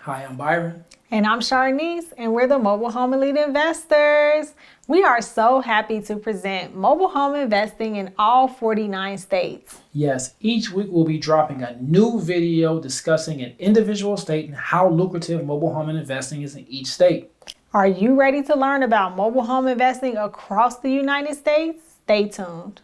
Hi, I'm Byron. And I'm Sharnice, and we're the Mobile Home Elite Investors. We are so happy to present mobile home investing in all 49 states. Yes, each week we'll be dropping a new video discussing an individual state and how lucrative mobile home investing is in each state. Are you ready to learn about mobile home investing across the United States? Stay tuned.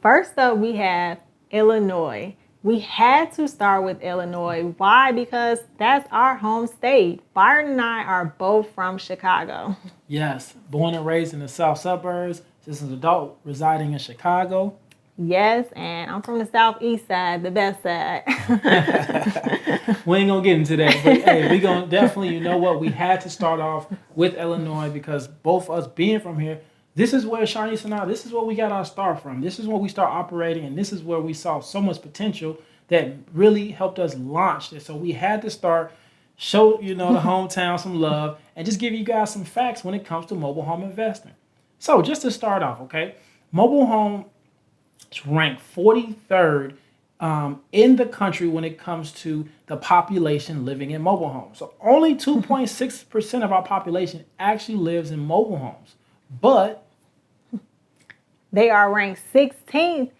First up, we have Illinois. We had to start with Illinois. Why? Because that's our home state. Byron and I are both from Chicago. Yes, born and raised in the south suburbs, just an adult residing in Chicago. Yes, and I'm from the southeast side, the best side. We ain't gonna get into that, but hey, we gonna definitely, you know what, we had to start off with Illinois because both us being from here, this is where Sharnice and I, this is where we got our start from. This is where we start operating, and this is where we saw so much potential that really helped us launch this. So we had to start, show, the hometown some love, and just give you guys some facts when it comes to mobile home investing. So just to start off, okay, mobile home is ranked 43rd in the country when it comes to the population living in mobile homes. So only 2.6% of our population actually lives in mobile homes. But they are ranked 16th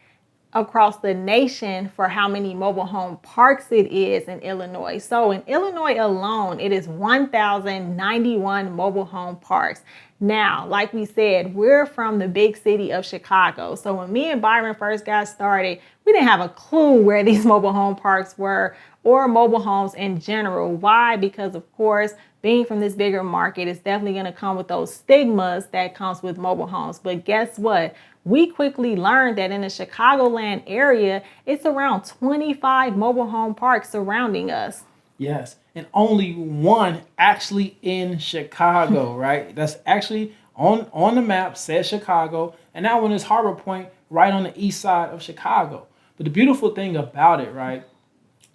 across the nation for how many mobile home parks it is in Illinois. So in Illinois alone, it is 1,091 mobile home parks. Now, like we said, we're from the big city of Chicago. So when me and Byron first got started, we didn't have a clue where these mobile home parks were or mobile homes in general. Why? Because of course, being from this bigger market is definitely going to come with those stigmas that comes with mobile homes. But guess what? We quickly learned that in the Chicagoland area, it's around 25 mobile home parks surrounding us. yes, and only one actually in Chicago, right? That's actually on the map, says Chicago, and that one is Harbor Point, right on the east side of Chicago. But the beautiful thing about it, right?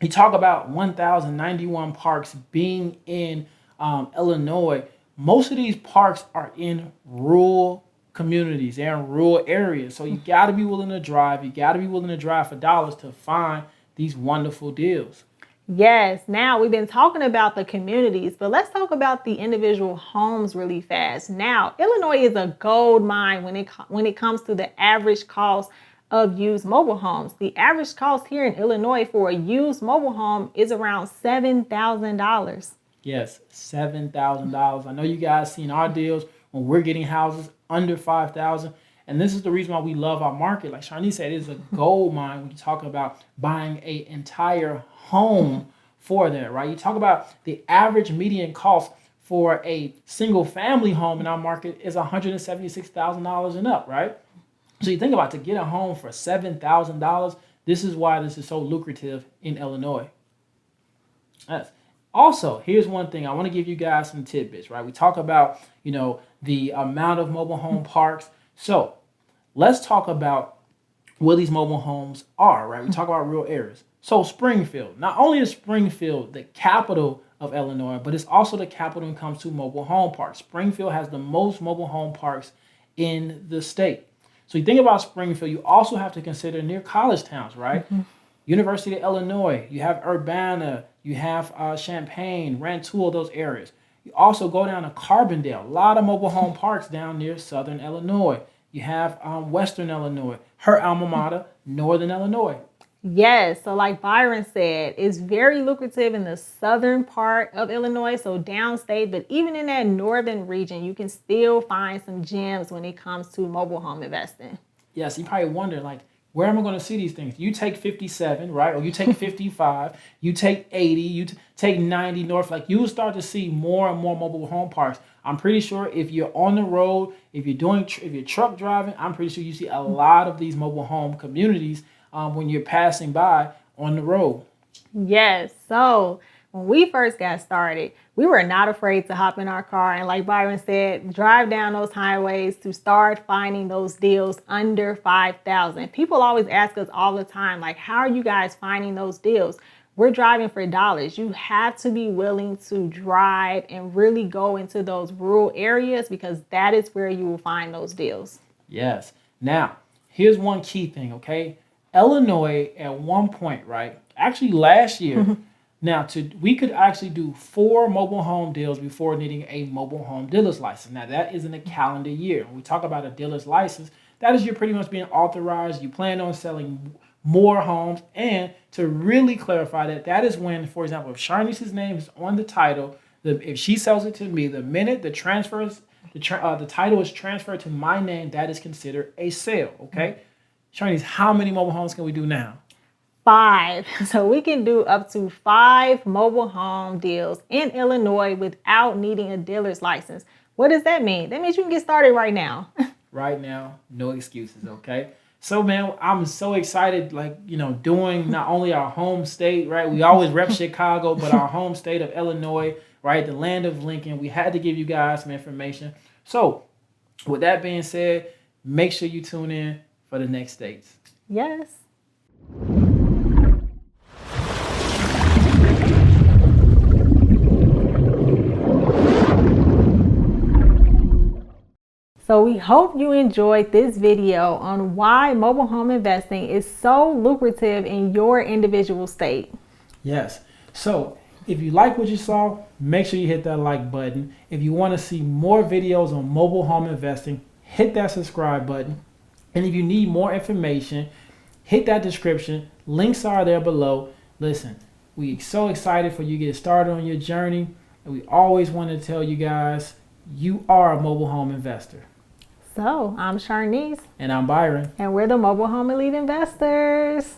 You talk about 1,091 parks being in Illinois. Most of these parks are in rural communities. They're in rural areas. So you got to be willing to drive. You got to be willing to drive for dollars to find these wonderful deals. Yes, now we've been talking about the communities, but let's talk about the individual homes really fast. Now, Illinois is a gold mine when it comes to the average cost of used mobile homes. The average cost here in Illinois for a used mobile home is around $7,000. Yes, $7,000. I know you guys seen our deals when we're getting houses under 5,000. And this is the reason why we love our market. Like Sharnice said, it is a gold mine when you talk about buying an entire home for that, right? You talk about the average median cost for a single family home in our market is $176,000 and up, right? So you think about to get a home for $7,000, this is why this is so lucrative in Illinois. Yes. Also, here's one thing. I want to give you guys some tidbits, right? We talk about, the amount of mobile home parks. So let's talk about where these mobile homes are, right? We talk about rural areas. So Springfield, not only is Springfield the capital of Illinois, but it's also the capital when it comes to mobile home parks. Springfield has the most mobile home parks in the state. So you think about Springfield, you also have to consider near college towns, right? Mm-hmm. University of Illinois, you have Urbana, you have Champaign, Rantoul, those areas. You also go down to Carbondale, a lot of mobile home parks down near Southern Illinois. You have Western Illinois, her alma mater, Northern Illinois. Yes, so like Byron said, it's very lucrative in the southern part of Illinois, so downstate, but even in that northern region, you can still find some gems when it comes to mobile home investing. Yes, you probably wonder, where am I going to see these things? You take 57, right? Or you take 55, you take 80, you take 90 north. You will start to see more and more mobile home parks. I'm pretty sure if you're on the road, if you're truck driving, I'm pretty sure you see a lot of these mobile home communities when you're passing by on the road. Yes. So when we first got started, we were not afraid to hop in our car and, like Byron said, drive down those highways to start finding those deals under 5,000. People always ask us all the time, how are you guys finding those deals? We're driving for dollars. You have to be willing to drive and really go into those rural areas because that is where you will find those deals. Yes. Now, here's one key thing, okay? Illinois at one point, right? Actually last year, now we could actually do 4 mobile home deals before needing a mobile home dealer's license. Now that is in a calendar year. When we talk about a dealer's license, that is you're pretty much being authorized. You plan on selling more homes. And to really clarify that, that is when, for example, if Sharnice's name is on the title, if she sells it to me, the minute the title is transferred to my name, that is considered a sale, okay? Sharnice, how many mobile homes can we do now? 5. So we can do up to 5 mobile home deals in Illinois without needing a dealer's license. What does that mean? That means you can get started right now. Right now, no excuses, okay? So, man, I'm so excited, like, you know, doing not only our home state, right? We always rep Chicago, but our home state of Illinois, right? The land of Lincoln. We had to give you guys some information. So, with that being said, make sure you tune in for the next states. Yes. So we hope you enjoyed this video on why mobile home investing is so lucrative in your individual state. Yes. So if you like what you saw, make sure you hit that like button. If you want to see more videos on mobile home investing, hit that subscribe button. And if you need more information, hit that description. Links are there below. Listen, we're so excited for you to get started on your journey. And we always want to tell you guys, you are a mobile home investor. So I'm Sharnice. And I'm Byron. And we're the Mobile Home Elite Investors.